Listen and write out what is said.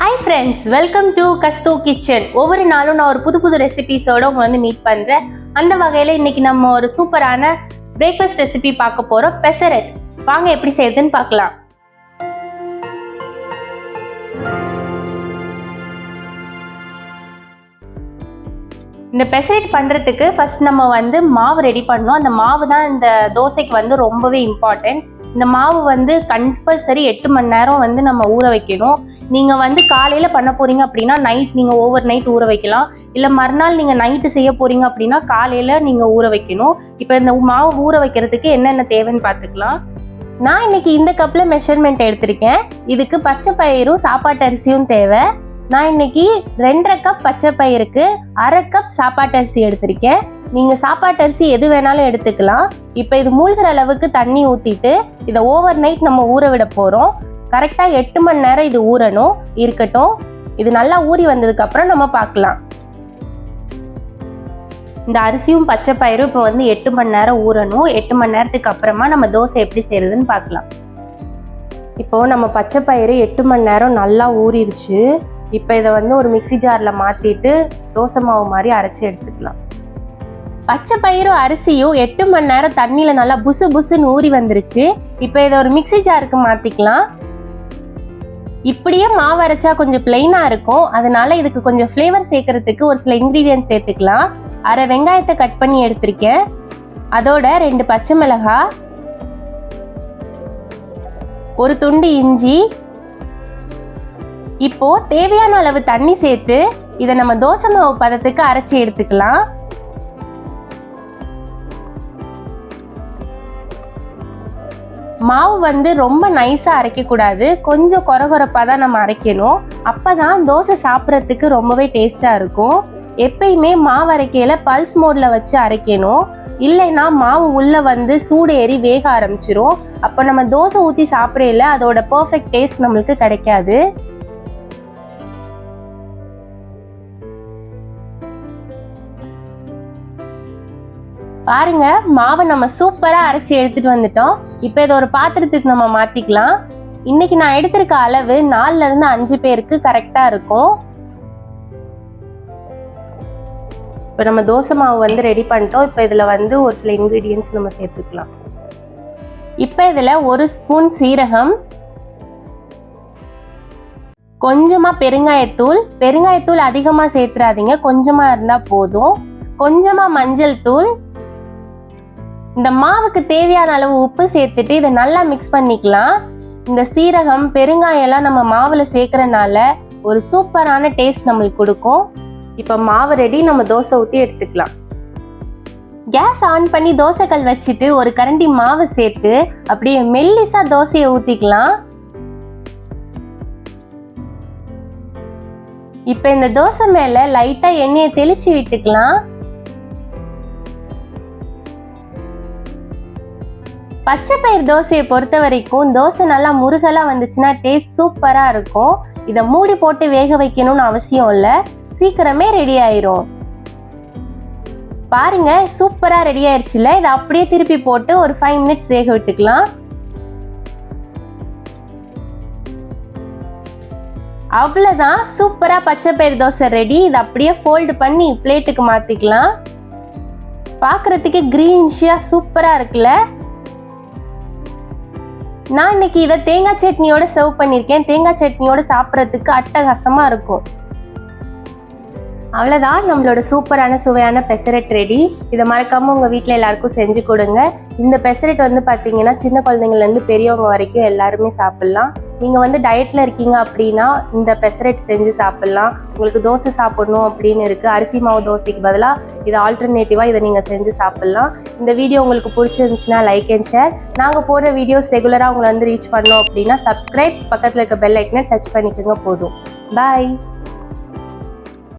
Hi friends, welcome to Kasthu kitchen. ஒவ்வொரு நாளும் நான் ஒரு புது ரெசிபிஸோட உங்களை வந்து மீட் பண்றேன். அந்த வகையில இன்னைக்கு நம்ம ஒரு சூப்பரான பிரேக்ஃபாஸ்ட் ரெசிபி பார்க்க போறோம். பெசரட். வாங்க எப்படி செய்யறதுன்னு பார்க்கலாம். இந்த பெசரட் பண்றதுக்கு ஃபர்ஸ்ட் நம்ம வந்து மாவு ரெடி பண்ணோம். அந்த மாவு தான் இந்த தோசைக்கு வந்து ரொம்பவே இம்பார்ட்டன்ட். இந்த மாவு வந்து கம்பல்சரி 8 மணி நேரம் வந்து நம்ம ஊற வைக்கணும். நீங்கள் வந்து காலையில் பண்ண போகிறீங்க அப்படின்னா நைட் நீங்கள் ஓவர் நைட் ஊற வைக்கலாம். இல்லை மறுநாள் நீங்கள் நைட்டு செய்ய போகிறீங்க அப்படின்னா காலையில் நீங்கள் ஊற வைக்கணும். இப்போ இந்த மாவு ஊற வைக்கிறதுக்கு என்னென்ன தேவைன்னு பார்த்துக்கலாம். நான் இன்னைக்கு இந்த கப்பில் மெஷர்மெண்ட் எடுத்திருக்கேன். இதுக்கு பச்சை பயிரும் சாப்பாட்டு அரிசியும் தேவை. நான் இன்னைக்கு 2.5 கப் பச்சை பயிருக்கு 1/2 கப் சாப்பாட்டு அரிசி எடுத்திருக்கேன். நீங்கள் சாப்பாட்டு அரிசி எது வேணாலும் எடுத்துக்கலாம். இப்போ இது மூழ்கிற அளவுக்கு தண்ணி ஊற்றிட்டு இதை ஓவர் நைட் நம்ம ஊற விட போகிறோம். கரெக்டாக 8 மணி நேரம் இது ஊறணும். இருக்கட்டும். இது நல்லா ஊறி வந்ததுக்கப்புறம் நம்ம பார்க்கலாம். இந்த அரிசியும் பச்சை பயிரும் இப்போ வந்து 8 மணி நேரம் ஊறணும். 8 மணி நேரத்துக்கு அப்புறமா நம்ம தோசை எப்படி செய்யறதுன்னு பார்க்கலாம். இப்போது நம்ம பச்சை பயிறு 8 மணி நேரம் நல்லா ஊறிடுச்சு. இப்போ இதை வந்து ஒரு மிக்சி ஜாரில் மாற்றிட்டு தோசை மாவு மாதிரி அரைச்சி எடுத்துக்கலாம். பச்சை பயிரும் அரிசியும் 8 மணி நேரம் தண்ணியில் நல்லா புசு புசுன்னு ஊறி வந்துருச்சு. இப்போ இதை ஒரு மிக்சி ஜாருக்கு மாற்றிக்கலாம். இப்படியே மாவு அரைச்சா கொஞ்சம் பிளெயினாக இருக்கும். அதனால இதுக்கு கொஞ்சம் ஃப்ளேவர் சேர்க்கறதுக்கு ஒரு சில இன்க்ரீடியன்ட் சேர்த்துக்கலாம். 1/2 வெங்காயத்தை கட் பண்ணி எடுத்திருக்கேன். அதோட 2 பச்சை மிளகாய், ஒரு துண்டு இஞ்சி. இப்போ தேவையான அளவு தண்ணி சேர்த்து இதை நம்ம தோசை மாவு பதத்துக்கு அரைச்சி எடுத்துக்கலாம். மாவு வந்து ரொம்ப நைஸா அரைக்க கூடாது. கொஞ்சம் கொரகொரப்பா தான் நம்ம அரைக்கணும். அப்பதான் தோசை சாப்பிட்றதுக்கு ரொம்பவே டேஸ்டா இருக்கும். எப்பயுமே மாவு அரைக்கையில பல்ஸ் மோட்ல வச்சு அரைக்கணும். இல்லைன்னா மாவு உள்ள வந்து சூடு ஏறி வேக ஆரம்பிச்சிரும். அப்போ நம்ம தோசை ஊற்றி சாப்பிடல அதோட பர்ஃபெக்ட் டேஸ்ட் நம்மளுக்கு கிடைக்காது. பாருங்க, மாவை நம்ம சூப்பரா அரைச்சி எடுத்துட்டு வந்துட்டோம். இப்போ இதை ஒரு பாத்திரத்துக்கு நம்ம மாத்திக்கலாம். இன்னைக்கு நான் எடுத்திருக்க அளவு 4ல இருந்து 5 பேருக்கு கரெக்டா இருக்கும். இப்போ நம்ம தோசை மாவு வந்து ரெடி பண்ணிட்டோம். இப்போ இதுல வந்து ஒரு சில இன்கிரீடியன்ஸ் நம்ம சேர்த்துக்கலாம். இப்போ இதுல 1 ஸ்பூன் சீரகம், கொஞ்சமா பெருங்காயத்தூள். பெருங்காயத்தூள் அதிகமா சேர்த்துறாதீங்க, கொஞ்சமா இருந்தா போதும். கொஞ்சமா மஞ்சள் தூள். இந்த மாவுக்கு தேவையான அளவு உப்பு சேர்த்துட்டு இதை நல்லா மிக்ஸ் பண்ணிக்கலாம். இந்த சீரகம் பெருங்காயம் எல்லாம் நம்ம மாவுல சேர்க்கறனால ஒரு சூப்பரான டேஸ்ட் நம்மளுக்கு கொடுக்கும். இப்போ மாவு ரெடி, நம்ம தோசை ஊற்றி எடுத்துக்கலாம். கேஸ் ஆன் பண்ணி தோசைக்கல் வச்சுட்டு ஒரு கரண்டி மாவு சேர்த்து அப்படியே மெல்லிசா தோசையை ஊற்றிக்கலாம். இப்போ இந்த தோசை மேல லைட்டா எண்ணெயை தெளிச்சு விட்டுக்கலாம். பச்சை பயிர் தோசையை பொறுத்த வரைக்கும் தோசை நல்லா முருகலா வந்துச்சுன்னா டேஸ்ட் சூப்பரா இருக்கும். இதை மூடி போட்டு வேக வைக்கணும்னு அவசியம் இல்லை, சீக்கிரமே ரெடி ஆயிரும். பாருங்க, சூப்பரா ரெடி ஆயிடுச்சுல. இதை அப்படியே திருப்பி போட்டு ஒரு 5 மினிட்ஸ் வேக விட்டுக்கலாம். அவ்வளவுதான், சூப்பரா பச்சை பயிர் தோசை ரெடி. இதை அப்படியே ஃபோல்டு பண்ணி பிளேட்டுக்கு மாத்திக்கலாம். பார்க்கறதுக்கு கிரீனிஷியா சூப்பரா இருக்குல்ல. நான் இன்னைக்கு இதை தேங்காய் சட்னியோட சர்வ் பண்ணியிருக்கேன். தேங்காய் சட்னியோட சாப்பிட்றதுக்கு அட்டகாசமா இருக்கும். அவ்வளோதான், நம்மளோட சூப்பரான சுவையான பெசரட் ரெடி. இதை மறக்காமல் உங்கள் வீட்டில் எல்லாருக்கும் செஞ்சு கொடுங்க. இந்த பெசரட் வந்து பார்த்தீங்கன்னா சின்ன குழந்தைங்கள்லேருந்து பெரியவங்க வரைக்கும் எல்லாருமே சாப்பிட்லாம். நீங்கள் வந்து டயட்டில் இருக்கீங்க அப்படின்னா இந்த பெசரட் செஞ்சு சாப்பிட்லாம். உங்களுக்கு தோசை சாப்பிடணும் அப்படின்னு இருக்குது, அரிசி மாவு தோசைக்கு பதிலாக இது ஆல்டர்னேட்டிவாக இதை நீங்கள் செஞ்சு சாப்பிட்லாம். இந்த வீடியோ உங்களுக்கு பிடிச்சிருந்துச்சுன்னா லைக் அண்ட் ஷேர். நாங்கள் போடுற வீடியோஸ் ரெகுலராக உங்களை வந்து ரீச் பண்ணோம் அப்படின்னா சப்ஸ்கிரைப், பக்கத்தில் இருக்க பெல் ஐக்கனை டச் பண்ணிக்கோங்க போதும். பாய்.